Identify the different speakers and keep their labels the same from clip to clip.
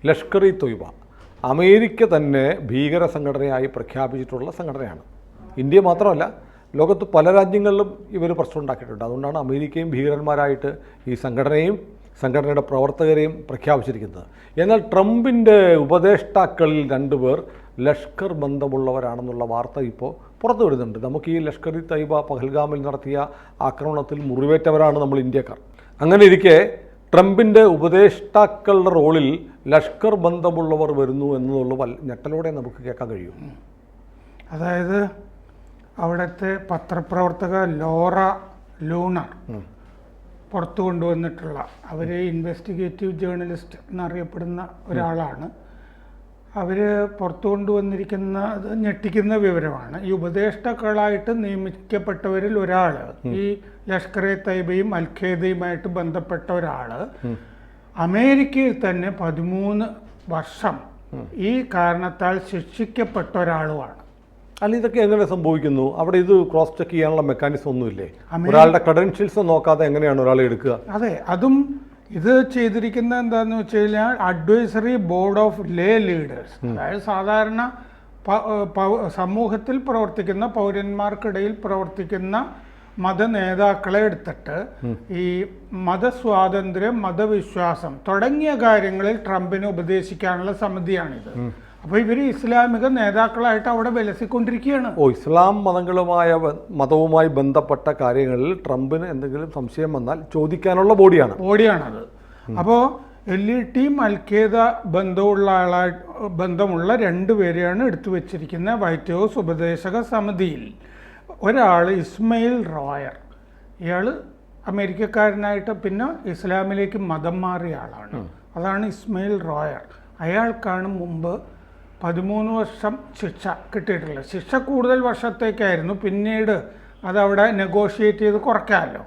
Speaker 1: Lashkar E Taiba America തന്നെ ഭീകര സംഘടനയായി പ്രഖ്യാപിച്ചിട്ടുള്ള സംഘടനയാണ്. ഇന്ത്യ മാത്രമല്ല, ലോകത്ത് പല രാജ്യങ്ങളിലും ഇവർ പ്രശ്നം ഉണ്ടാക്കിയിട്ടുണ്ട്. അതുകൊണ്ടാണ് അമേരിക്കയും ഭീകരന്മാരായിട്ട് ഈ സംഘടനയുടെ പ്രവർത്തകരെയും പ്രഖ്യാപിച്ചിരിക്കുന്നത്. എന്നാൽ ട്രംപിൻ്റെ ഉപദേഷ്ടാക്കളിൽ 2 പേർ ലഷ്കർ ബന്ധമുള്ളവരാണെന്നുള്ള വാർത്ത ഇപ്പോൾ പുറത്തു വരുന്നുണ്ട്. നമുക്ക് ഈ ലഷ്കർ ഇ തൊയ്ബ പഹൽഗാമിൽ നടത്തിയ ആക്രമണത്തിൽ മുറിവേറ്റവരാണ് നമ്മൾ ഇന്ത്യക്കാർ. അങ്ങനെ ഇരിക്കെ ട്രംപിൻ്റെ ഉപദേഷ്ടാക്കളുടെ റോളിൽ ലഷ്കർ ബന്ധമുള്ളവർ വരുന്നു എന്നുള്ള ഞെട്ടലോടെ നമുക്ക് കേൾക്കാൻ കഴിയും.
Speaker 2: അതായത് അവിടുത്തെ പത്രപ്രവർത്തക ലോറ ലൂണർ പുറത്തു കൊണ്ടുവന്നിട്ടുള്ള, അവർ ഇൻവെസ്റ്റിഗേറ്റീവ് ജേർണലിസ്റ്റ് എന്നറിയപ്പെടുന്ന ഒരാളാണ്. അവർ പുറത്തു കൊണ്ടുവന്നിരിക്കുന്നത് ഞെട്ടിക്കുന്ന വിവരമാണ്. ഈ ഉപദേഷ്ടാക്കളായിട്ട് നിയമിക്കപ്പെട്ടവരിൽ ഒരാൾ, ഈ ലഷ്കർ എ തൈബയും അൽ ഖ്വയ്ദയുമായിട്ട് ബന്ധപ്പെട്ട ഒരാൾ അമേരിക്കയിൽ തന്നെ 13 വർഷം ഈ കാരണത്താൽ ശിക്ഷിക്കപ്പെട്ട ഒരാളുമാണ്.
Speaker 1: അല്ല, ഇതൊക്കെ എങ്ങനെ സംഭവിക്കുന്നു? അവിടെ ഇത് ക്രോസ് ചെക്ക് ചെയ്യാനുള്ള മെക്കാനിസം ഒന്നുമില്ലേ? ഒരാളുടെ ക്രെഡൻഷ്യൽസ് നോക്കാതെ എങ്ങനെയാണ് ഒരാളെ എടുക്കുക?
Speaker 2: അതെ, അതും ഇത് ചെയ്തിരിക്കുന്ന എന്താണെന്ന് വെച്ച് കഴിഞ്ഞാൽ advisory board of lay leaders, അതായത് സാധാരണ സമൂഹത്തിൽ പ്രവർത്തിക്കുന്ന, പൗരന്മാർക്കിടയിൽ പ്രവർത്തിക്കുന്ന മത നേതാക്കളെ എടുത്തിട്ട് ഈ മതസ്വാതന്ത്ര്യം, മതവിശ്വാസം തുടങ്ങിയ കാര്യങ്ങളിൽ ട്രംപിനെ ഉപദേശിക്കാനുള്ള സമിതിയാണിത്. അപ്പോൾ ഇവർ ഇസ്ലാമിക നേതാക്കളായിട്ട് അവിടെ വിലസിക്കൊണ്ടിരിക്കുകയാണ്.
Speaker 1: ഇസ്ലാം മതവുമായി ബന്ധപ്പെട്ട കാര്യങ്ങളിൽ ട്രംപിന് എന്തെങ്കിലും സംശയം വന്നാൽ ചോദിക്കാനുള്ള ബോഡിയാണത്.
Speaker 2: അപ്പോൾ LET അൽ ഖ്വയ്ദ ബന്ധമുള്ള 2 പേരെയാണ് എടുത്തു വെച്ചിരിക്കുന്നത് വൈറ്റ് ഹൗസ് ഉപദേശക സമിതിയിൽ. ഒരാൾ ഇസ്മയിൽ റോയർ, ഇയാൾ അമേരിക്കക്കാരനായിട്ട് പിന്നെ ഇസ്ലാമിലേക്ക് മതം മാറിയ ആളാണ്. അതാണ് ഇസ്മയിൽ റോയർ. അയാൾക്കാണ് മുമ്പ് 13 വർഷം ശിക്ഷ കിട്ടിയിട്ടുള്ളത്. ശിക്ഷ കൂടുതൽ വർഷത്തേക്കായിരുന്നു, പിന്നീട് അതവിടെ നെഗോഷിയേറ്റ് ചെയ്ത് കുറയ്ക്കാമല്ലോ,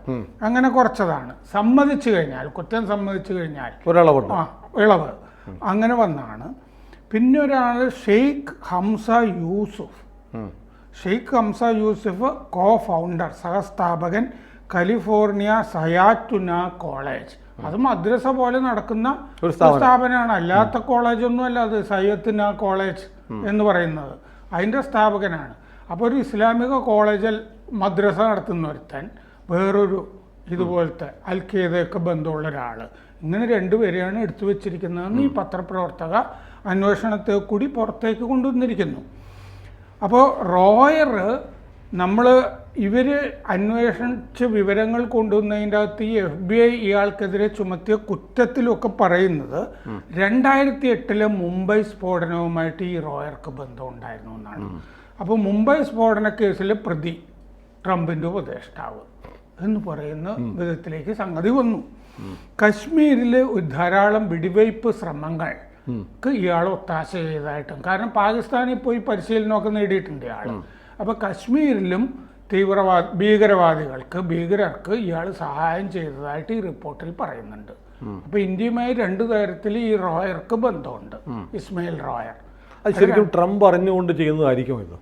Speaker 2: അങ്ങനെ കുറച്ചതാണ്. സമ്മതിച്ചു കഴിഞ്ഞാൽ, കുറ്റം സമ്മതിച്ചു കഴിഞ്ഞാൽ ഇളവ് അങ്ങനെ വന്നാണ്. പിന്നെ ഒരാൾ Sheikh Hamza Yusuf cofounder, സഹസ്ഥാപകൻ, കാലിഫോർണിയ സയാറ്റുന കോളേജ്. അത് മദ്രസ പോലെ നടക്കുന്ന ഒരു സ്ഥാപനമാണ്, അല്ലാത്ത കോളേജൊന്നും അല്ല അത്. സയ്യത്തുന കോളേജ് എന്ന് പറയുന്നത് അതിൻ്റെ സ്ഥാപകനാണ്. അപ്പോൾ ഒരു ഇസ്ലാമിക കോളേജിൽ മദ്രസ നടത്തുന്ന ഒരുത്തൻ, വേറൊരു ഇതുപോലത്തെ അൽ ഖ്വയ്ദയൊക്കെ ബന്ധമുള്ള ഒരാൾ, ഇങ്ങനെ 2 പേരെയാണ് എടുത്തു വെച്ചിരിക്കുന്നതെന്ന് ഈ പത്രപ്രവർത്തക അന്വേഷണത്തെ കൂടി പുറത്തേക്ക് കൊണ്ടുവന്നിരിക്കുന്നു. അപ്പോൾ റോയർ, ഇവർ അന്വേഷിച്ച് വിവരങ്ങൾ കൊണ്ടുവന്നതിൻ്റെ അകത്ത് ഈ FBI ഇയാൾക്കെതിരെ ചുമത്തിയ കുറ്റത്തിലൊക്കെ പറയുന്നത് 2008 മുംബൈ സ്ഫോടനവുമായിട്ട് ഈ റോയർക്ക് ബന്ധമുണ്ടായിരുന്നു എന്നാണ്. അപ്പോൾ മുംബൈ സ്ഫോടന കേസിലെ പ്രതി ട്രംപിൻ്റെ ഉപദേഷ്ടാവ് എന്ന് പറയുന്ന വിധത്തിലേക്ക് സംഗതി വന്നു. കശ്മീരിൽ ധാരാളം വെടിവയ്പ് ശ്രമങ്ങൾക്ക് ഇയാൾ ഒത്താശ ചെയ്തതായിട്ടും, കാരണം പാകിസ്ഥാനിൽ പോയി പരിശീലനമൊക്കെ നേടിയിട്ടുണ്ട് ഇയാൾ. അപ്പോൾ കശ്മീരിലും ഭീകരർക്ക് ഇയാൾ സഹായം ചെയ്തതായിട്ട് ഈ റിപ്പോർട്ടിൽ പറയുന്നുണ്ട്. അപ്പോൾ ഇന്ത്യയുമായി 2 തരത്തിൽ ഈ റോയർക്ക് ബന്ധമുണ്ട്. ഇസ്മയിൽ റോയർ
Speaker 1: അത് ശരിക്കും ട്രംപ് അറിഞ്ഞുകൊണ്ട് ചെയ്യുന്നതായിരിക്കും. ഇത്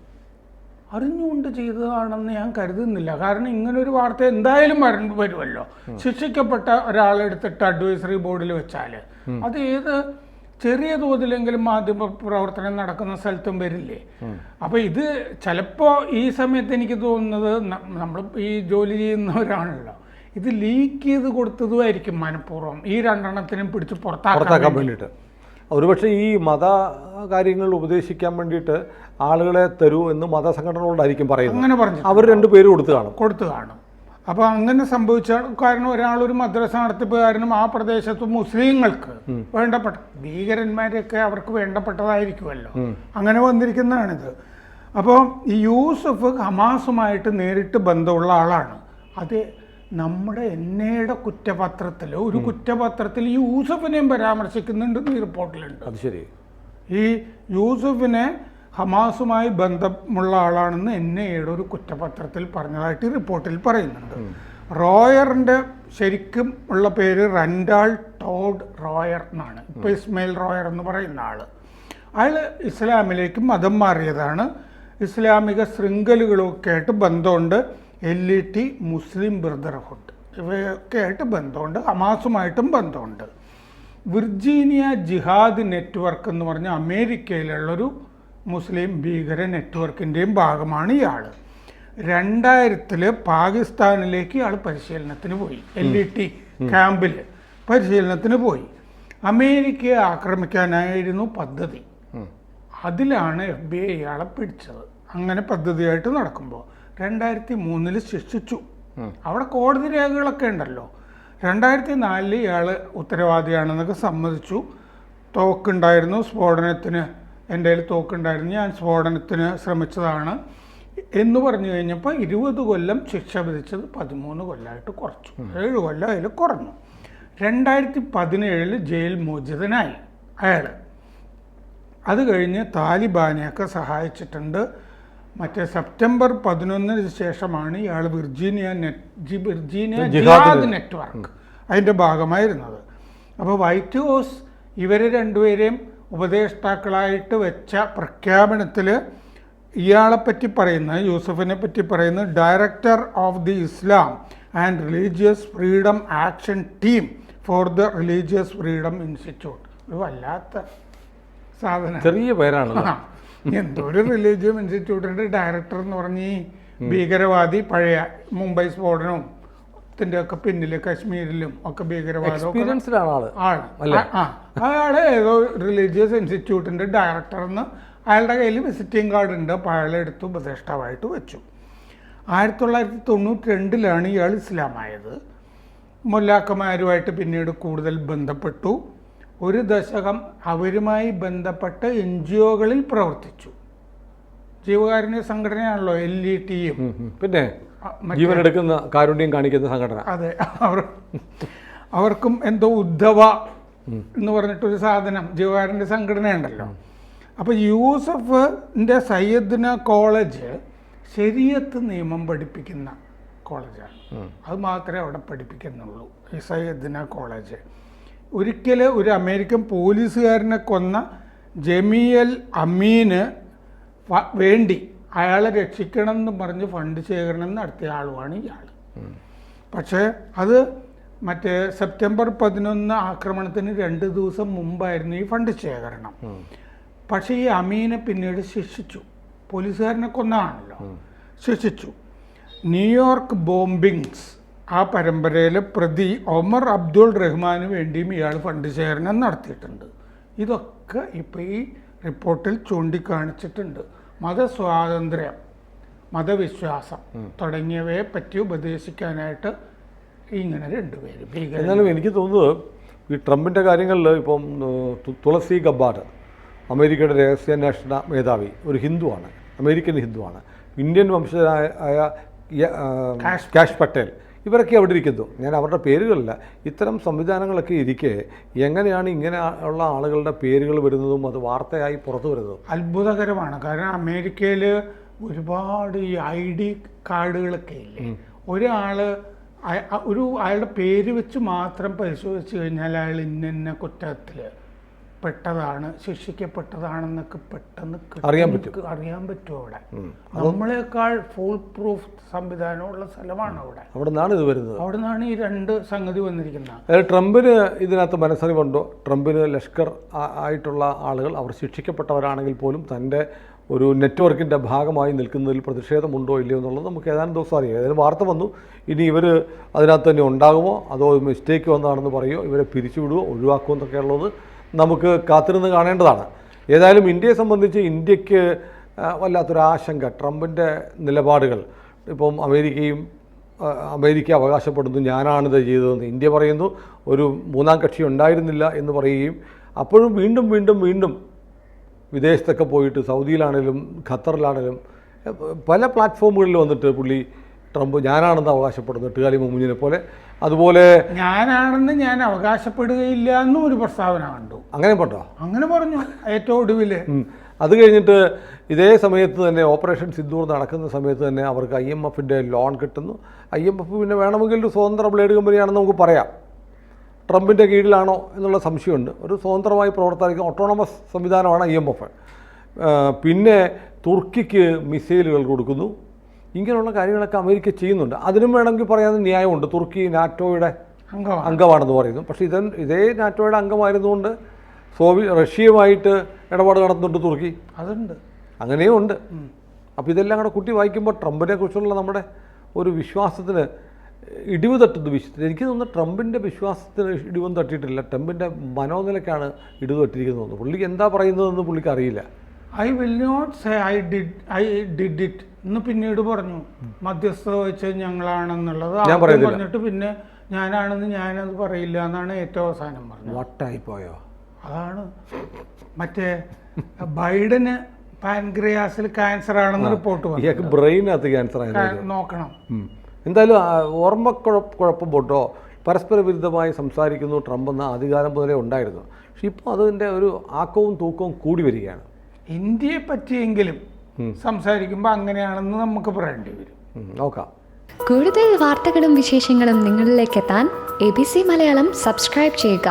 Speaker 2: അറിഞ്ഞുകൊണ്ട് ചെയ്തതാണെന്ന് ഞാൻ കരുതുന്നില്ല. കാരണം ഇങ്ങനൊരു വാർത്ത എന്തായാലും വരുമല്ലോ. ശിക്ഷിക്കപ്പെട്ട ഒരാളെടുത്തിട്ട് അഡ്വൈസറി ബോർഡിൽ വെച്ചാൽ അത് ഏത് ചെറിയ തോതിലെങ്കിലും മാധ്യമ പ്രവർത്തനം നടക്കുന്ന സ്ഥലത്തും വരില്ലേ. അപ്പോൾ ഇത് ചിലപ്പോൾ ഈ സമയത്ത് എനിക്ക് തോന്നുന്നത്, നമ്മൾ ഈ ജോലി ചെയ്യുന്നവരാണല്ലോ, ഇത് ലീക്ക് ചെയ്ത് കൊടുത്തതുമായിരിക്കും മനഃപൂർവ്വം ഈ 2 എണ്ണത്തിനും പിടിച്ച് പുറത്താക്കാൻ വേണ്ടിയിട്ട്.
Speaker 1: ഒരുപക്ഷെ ഈ മത കാര്യങ്ങൾ ഉപദേശിക്കാൻ വേണ്ടിയിട്ട് ആളുകളെ തരൂ എന്ന് മതസംഘടനകളോടായിരിക്കും പറയുന്നത്.
Speaker 2: അങ്ങനെ പറഞ്ഞു
Speaker 1: അവർ 2 പേര് കൊടുത്തു കാണും.
Speaker 2: അപ്പോൾ അങ്ങനെ സംഭവിച്ചാൽ, കാരണം ഒരാളൊരു മദ്രസ നടത്തിപ്പുകാരനും ആ പ്രദേശത്ത് മുസ്ലിങ്ങൾക്ക് വേണ്ടപ്പെട്ട ഭീകരന്മാരെയൊക്കെ അവർക്ക് വേണ്ടപ്പെട്ടതായിരിക്കുമല്ലോ, അങ്ങനെ വന്നിരിക്കുന്നതാണിത്. അപ്പോൾ ഈ യൂസഫ് ഹമാസുമായിട്ട് നേരിട്ട് ബന്ധമുള്ള ആളാണ്. അത് നമ്മുടെ NIAയുടെ കുറ്റപത്രത്തിൽ, ഒരു കുറ്റപത്രത്തിൽ യൂസഫിനെയും പരാമർശിക്കുന്നുണ്ടെന്ന് ഈ റിപ്പോർട്ടിലുണ്ട്.
Speaker 1: അത് ശരി.
Speaker 2: ഈ യൂസഫിനെ ഹമാസുമായി ബന്ധമുള്ള ആളാണെന്ന് NIAയുടെ ഒരു കുറ്റപത്രത്തിൽ പറഞ്ഞതായിട്ട് ഈ റിപ്പോർട്ടിൽ പറയുന്നുണ്ട്. റോയറിൻ്റെ ശരിക്കും ഉള്ള പേര് റൻഡാൾ ടോഡ് റോയർ എന്നാണ്. ഇപ്പോൾ ഇസ്മയിൽ റോയർ എന്ന് പറയുന്ന അയാൾ ഇസ്ലാമിലേക്ക് മതം മാറിയതാണ്. ഇസ്ലാമിക ശൃംഖലകളൊക്കെ ആയിട്ട് ബന്ധമുണ്ട്. LET, മുസ്ലിം ബ്രദർഹുഡ്, ഇവയൊക്കെ ആയിട്ട് ബന്ധമുണ്ട്. ഹമാസുമായിട്ടും ബന്ധമുണ്ട്. വിർജീനിയ ജിഹാദ് നെറ്റ്വർക്ക് എന്ന് പറഞ്ഞ അമേരിക്കയിലുള്ളൊരു മുസ്ലിം ഭീകര നെറ്റ്വർക്കിൻ്റെയും ഭാഗമാണ് ഇയാൾ. 2000 പാകിസ്ഥാനിലേക്ക് ഇയാൾ പരിശീലനത്തിന് പോയി. LET ക്യാമ്പിൽ പരിശീലനത്തിന് പോയി. അമേരിക്കയെ ആക്രമിക്കാനായിരുന്നു പദ്ധതി. അതിലാണ് FBI ഇയാളെ പിടിച്ചത്. അങ്ങനെ പദ്ധതിയായിട്ട് നടക്കുമ്പോൾ 2003 ശിക്ഷിച്ചു. അവിടെ കോടതി രേഖകളൊക്കെ ഉണ്ടല്ലോ. 2004 ഇയാൾ ഉത്തരവാദിയാണെന്നൊക്കെ സമ്മതിച്ചു. തോക്കുണ്ടായിരുന്നു, സ്ഫോടനത്തിന് എൻ്റെ കയ്യിൽ തോക്കുണ്ടായിരുന്നു, ഞാൻ സ്ഫോടനത്തിന് ശ്രമിച്ചതാണ് എന്ന് പറഞ്ഞു കഴിഞ്ഞപ്പോൾ 20 കൊല്ലം ശിക്ഷ വിധിച്ചത് 13 കൊല്ലമായിട്ട് കുറച്ചു. 7 കൊല്ലം അതിൽ കുറഞ്ഞു. 2017 ജയിൽ മോചിതനായി അയാൾ. അത് കഴിഞ്ഞ് താലിബാനെയൊക്കെ സഹായിച്ചിട്ടുണ്ട്. മറ്റേ സെപ്റ്റംബർ 11 ശേഷമാണ് ഇയാൾ വിർജീനിയ ജിഹാദ് നെറ്റ്വർക്ക് അതിൻ്റെ ഭാഗമായിരുന്നത്. അപ്പോൾ വൈറ്റ് ഹൗസ് ഇവരെ രണ്ടുപേരെയും ഉപദേഷ്ടാക്കളായിട്ട് വെച്ച പ്രഖ്യാപനത്തിൽ ഇയാളെപ്പറ്റി പറയുന്നത്, യൂസഫിനെ പറ്റി പറയുന്നത്, director of the Islam and religious freedom action team for the religious freedom institute. ഒരു വല്ലാത്ത സാധനം,
Speaker 1: ചെറിയ പേരാണ്.
Speaker 2: എന്തോ ഒരു റിലീജിയസ് ഇൻസ്റ്റിറ്റ്യൂട്ടിൻ്റെ ഡയറക്ടർ എന്ന് പറഞ്ഞ് ഭീകരവാദി, പഴയ മുംബൈ സ്ഫോടനവും ഒക്കെ പിന്നിൽ കശ്മീരിലും ഒക്കെ ഭീകരവാദം അയാളെ ഏതോ റിലീജിയസ് ഇൻസ്റ്റിറ്റ്യൂട്ടിൻ്റെ ഡയറക്ടർ എന്ന് അയാളുടെ കയ്യിൽ വിസിറ്റിംഗ് കാർഡ് ഉണ്ട്. അപ്പോൾ അയാളെ എടുത്ത് ഉപദേഷ്ടാവായിട്ട് വെച്ചു. 1992 ഇയാൾ ഇസ്ലാമായത്. മുല്ലാക്കന്മാരുമായിട്ട് പിന്നീട് കൂടുതൽ ബന്ധപ്പെട്ടു. ഒരു ദശകം അവരുമായി ബന്ധപ്പെട്ട് NGOകളിൽ പ്രവർത്തിച്ചു. ജീവകാരുണ്യ സംഘടനയാണല്ലോ LETയും.
Speaker 1: പിന്നെ ജീവനെടുക്കുന്ന കാരുണ്യം കാണിക്കുന്ന സംഘടന.
Speaker 2: അതെ, അവർക്കും എന്തോ ഉദ്ധവ എന്ന് പറഞ്ഞിട്ടൊരു സാധനം ജീവകാരുണ്യ സംഘടനയുണ്ടല്ലോ. അപ്പോൾ യൂസഫിൻ്റെ സയ്യദ്ന കോളേജ് ശരീഅത്ത് നിയമം പഠിപ്പിക്കുന്ന കോളേജാണ്. അത് മാത്രമേ അവിടെ പഠിപ്പിക്കുന്നുള്ളൂ, ഈ സയ്യദ്ന കോളേജ്. ഒരിക്കൽ ഒരു അമേരിക്കൻ പോലീസുകാരനെ കൊന്ന ജമീൽ അമീന് വേണ്ടി അയാളെ രക്ഷിക്കണം എന്ന് പറഞ്ഞ് ഫണ്ട് ശേഖരണം നടത്തിയ ആളുമാണ് ഇയാൾ. പക്ഷേ അത് മറ്റേ സെപ്റ്റംബർ 11 ആക്രമണത്തിന് 2 ദിവസം മുമ്പായിരുന്നു ഈ ഫണ്ട് ശേഖരണം. പക്ഷേ ഈ അമീനെ പിന്നീട് ശിക്ഷിച്ചു. പോലീസുകാരനെ കൊന്നതാണല്ലോ, ശിക്ഷിച്ചു. ന്യൂയോർക്ക് ബോംബിങ്സ് ആ പരമ്പരയിലെ പ്രതി ഒമർ അബ്ദുൾ റഹ്മാന് വേണ്ടിയും ഇയാൾ ഫണ്ട് ശേഖരണം നടത്തിയിട്ടുണ്ട്. ഇതൊക്കെ ഇപ്പോൾ ഈ റിപ്പോർട്ടിൽ ചൂണ്ടിക്കാണിച്ചിട്ടുണ്ട്. മതസ്വാതന്ത്ര്യം, മതവിശ്വാസം തുടങ്ങിയവയെ പറ്റി ഉപദേശിക്കാനായിട്ട് ഇങ്ങനെ രണ്ടുപേര് ഭീകരർ.
Speaker 1: എന്നാലും എനിക്ക് തോന്നുന്നത് ഈ ട്രംപിൻ്റെ കാര്യങ്ങളിൽ ഇപ്പം തുളസി ഗബ്ബാർഡ്, അമേരിക്കയുടെ രഹസ്യാന്വേഷണ മേധാവി, ഒരു ഹിന്ദുവാണ്, അമേരിക്കൻ ഹിന്ദുവാണ്. ഇന്ത്യൻ വംശജനായ കാഷ് പട്ടേൽ, ഇവരൊക്കെ അവിടെ ഇരിക്കുന്നു. ഞാൻ അവരുടെ പേരുകളില്ല. ഇത്തരം സംവിധാനങ്ങളൊക്കെ ഇരിക്കെ എങ്ങനെയാണ് ഇങ്ങനെ ഉള്ള ആളുകളുടെ പേരുകൾ വരുന്നതും അത് വാർത്തയായി പുറത്തു വരുന്നതും?
Speaker 2: അത്ഭുതകരമാണ്. കാരണം അമേരിക്കയിൽ ഒരുപാട് ഈ ID കാർഡുകളൊക്കെ ഇല്ലേ, അയാളുടെ പേര് വെച്ച് മാത്രം പരിശോധിച്ച് കഴിഞ്ഞാൽ അയാൾ ഇന്ന കുറ്റത്തിൽ പെട്ടതാണ്, ശിക്ഷിക്കപ്പെട്ടതാണെന്നൊക്കെ പെട്ടെന്ന് അറിയാൻ പറ്റും. അവിടെ നമ്മളെക്കാൾ ഫുൾ പ്രൂഫ് സംവിധാനമുള്ള സ്ഥലമാണ് അവിടെ.
Speaker 1: അവിടെ നിന്നാണ് ഇത് വരുന്നത്.
Speaker 2: അവിടെ നിന്നാണ് ഈ 2 സംഗതി വന്നിരിക്കുന്നത്.
Speaker 1: അതായത് ട്രംപിന് ഇതിനകത്ത് മനസ്സറിവുണ്ടോ? ട്രംപിന് ലഷ്കർ ആയിട്ടുള്ള ആളുകൾ അവർ ശിക്ഷിക്കപ്പെട്ടവരാണെങ്കിൽ പോലും തൻ്റെ ഒരു നെറ്റ്വർക്കിൻ്റെ ഭാഗമായി നിൽക്കുന്നതിൽ പ്രതിഷേധമുണ്ടോ ഇല്ലയോ എന്നുള്ളത് നമുക്ക് ഏതാനും ദിവസം അറിയാം. ഏതായാലും വാർത്ത വന്നു. ഇനി ഇവർ അതിനകത്ത് തന്നെ ഉണ്ടാകുമോ അതോ മിസ്റ്റേക്ക് വന്നതാണെന്ന് പറയുമോ, ഇവരെ പിരിച്ചുവിടുമോ ഒഴിവാക്കുമോ എന്നൊക്കെയുള്ളത് നമുക്ക് കാത്തിരുന്ന് കാണേണ്ടതാണ്. ഏതായാലും ഇന്ത്യയെ സംബന്ധിച്ച് ഇന്ത്യക്ക് വല്ലാത്തൊരു ആശങ്ക. ട്രംപിൻ്റെ നിലപാടുകൾ ഇപ്പം അമേരിക്ക അവകാശപ്പെടുന്നു ഞാനാണിത് ചെയ്തതെന്ന്. ഇന്ത്യ പറയുന്നു ഒരു മൂന്നാം കക്ഷി ഉണ്ടായിരുന്നില്ല എന്ന് പറയുകയും അപ്പോഴും വീണ്ടും വിദേശത്തൊക്കെ പോയിട്ട് സൗദിയിലാണേലും ഖത്തറിലാണേലും പല പ്ലാറ്റ്ഫോമുകളിൽ വന്നിട്ട് ട്രംപ് ഞാനാണെന്ന് അവകാശപ്പെടുന്നു, എട്ടുകാലി മുമ്പിനെ പോലെ. അതുപോലെ
Speaker 2: ഞാനാണെന്ന് ഞാൻ അവകാശപ്പെടുകയില്ല എന്നും ഒരു പ്രസ്താവന കണ്ടു. അങ്ങനെ പറഞ്ഞു ഏറ്റവും ഒടുവിൽ.
Speaker 1: അത് കഴിഞ്ഞിട്ട് ഇതേ സമയത്ത് തന്നെ ഓപ്പറേഷൻ സിന്ദൂർ നടക്കുന്ന സമയത്ത് തന്നെ അവർക്ക് IMFൻ്റെ ലോൺ കിട്ടുന്നു. IMF പിന്നെ വേണമെങ്കിൽ ഒരു സ്വതന്ത്ര ബ്ലേഡ് കമ്പനിയാണെന്ന് നമുക്ക് പറയാം. ട്രംപിൻ്റെ കീഴിലാണോ എന്നുള്ള സംശയമുണ്ട്. ഒരു സ്വതന്ത്രമായി പ്രവർത്തിക്കുന്ന ഓട്ടോണമസ് സംവിധാനമാണ് IMF. പിന്നെ തുർക്കിക്ക് മിസൈലുകൾ കൊടുക്കുന്നു. ഇങ്ങനെയുള്ള കാര്യങ്ങളൊക്കെ അമേരിക്ക ചെയ്യുന്നുണ്ട്. അതിനും വേണമെങ്കിൽ പറയാൻ ന്യായമുണ്ട്. തുർക്കി നാറ്റോയുടെ അംഗമാണെന്ന് പറയുന്നു. പക്ഷേ ഇതേ നാറ്റോയുടെ അംഗമായിരുന്നുകൊണ്ട് റഷ്യയുമായിട്ട് ഇടപാട് നടത്തുന്നുണ്ട് തുർക്കി.
Speaker 2: അതുണ്ട്,
Speaker 1: അങ്ങനെയും ഉണ്ട്. അപ്പോൾ ഇതെല്ലാം കൂടെ കുട്ടി വായിക്കുമ്പോൾ ട്രംപിനെ കുറിച്ചുള്ള നമ്മുടെ ഒരു വിശ്വാസത്തിന് ഇടിവ് തട്ടുന്നു. എനിക്ക് തോന്നുന്നു ട്രംപിൻ്റെ വിശ്വാസത്തിന് ഇടിവൊന്നും തട്ടിയിട്ടില്ല, ട്രംപിൻ്റെ മനോനിലയ്ക്കാണ് ഇടിവ് തട്ടിയിരിക്കുന്നത് തോന്നുന്നു. പുള്ളിക്ക് എന്താ പറയുന്നതെന്ന് പുള്ളിക്ക് അറിയില്ല.
Speaker 2: I will not say I did it എന്ന് പിന്നീട് പറഞ്ഞു. മധ്യസ്ഥത വെച്ച് ഞങ്ങളാണെന്നുള്ളത് പറഞ്ഞിട്ട് പിന്നെ ഞാനത് പറയില്ല എന്നാണ് ഏറ്റവും അവസാനം പറഞ്ഞത്.
Speaker 1: വട്ടായിപ്പോയോ?
Speaker 2: അതാണ് മറ്റേ ബൈഡന് പാൻക്രിയാസിൽ ക്യാൻസർ ആണെന്ന് റിപ്പോർട്ട് പറഞ്ഞു.
Speaker 1: ബ്രെയിനകത്ത് ക്യാൻസർ
Speaker 2: നോക്കണം.
Speaker 1: എന്തായാലും ഓർമ്മക്കുഴപ്പം പോട്ടോ പരസ്പര വിരുദ്ധമായി സംസാരിക്കുന്നു ട്രംപ് എന്ന അധികാരം മുതലേ ഉണ്ടായിരുന്നു. പക്ഷെ ഇപ്പോൾ അതിൻ്റെ ഒരു ആക്കവും തൂക്കവും കൂടി വരികയാണ്.
Speaker 2: ഇന്ത്യയെ പറ്റിയെങ്കിലും സംസാരിക്കുമ്പോൾ അങ്ങനെയാണെന്ന് നമുക്ക് പറയേണ്ടി വരും.
Speaker 1: നോക്കാം.
Speaker 3: കൂടുതൽ വാർത്തകളും വിശേഷങ്ങളും നിങ്ങളിലേക്ക് എത്താൻ ABC മലയാളം സബ്സ്ക്രൈബ് ചെയ്യുക,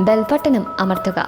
Speaker 3: ബെൽബട്ടനും അമർത്തുക.